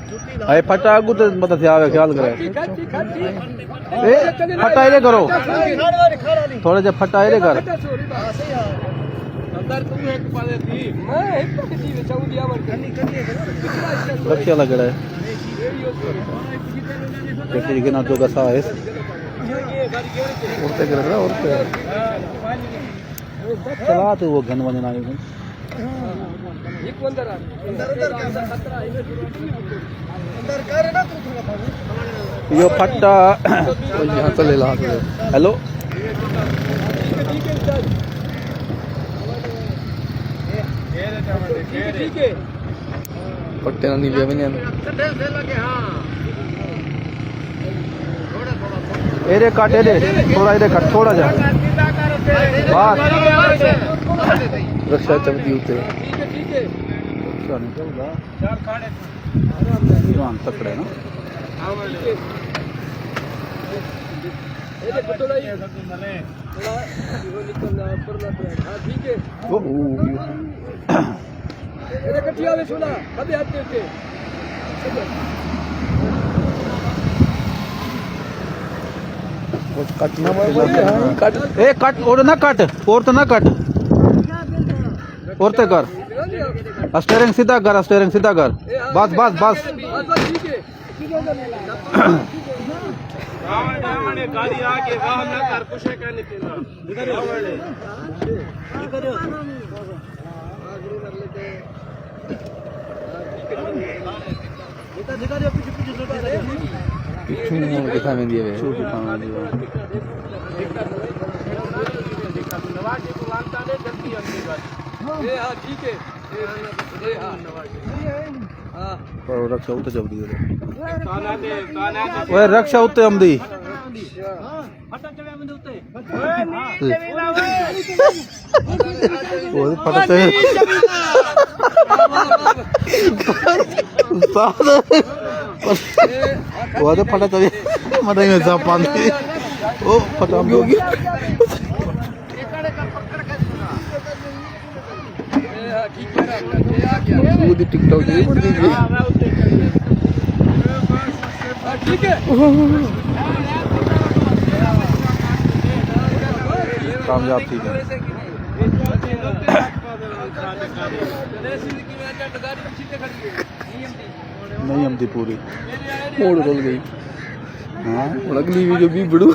अरे फटा आगू तो मतलब ख्याल करे फटा इधर करो थोड़ा जा फटा इधर कर रक्षा लग रहा है देखिए ना तो कैसा है उड़ते कर रहा उड़ते चला तो वो घन वजन आगे यो फट्टा यहाँ से ले ला हेलो पट्टे ना नीले भी नहीं एरे काट एरे थोड़ा एरे काट थोड़ा जा बात रक्षा चमकी उते रक्षा निकल रहा जवान तकड़े ना कटना कट ए कट और ना कट और तो ना कट और तो कर स्टीयरिंग सीधा कर बस बस बस गाड़ी आगे वाह न कर कुछ करने के ना इधर दिखा में दिए छोटी खाना दिया नवाजी को मानता नहीं जल्दी अंदर ये हां ठीक है ये हां हां और रक्षा उते जल्दी काना दे ओए रक्षा उते हमदी फटा चढ़े हमदी उते ओए नीचे वेला ओए फटा चढ़े वो तो फटा चढ़े मत में जा पानी ओ फटा भी होगी वो दी टिकटॉक ये बन गई ठीक है कामयाब ठीक है नहीं हमदी पूरी मोड़ रोल गई हाँ अगली वीडियो भी बड़ू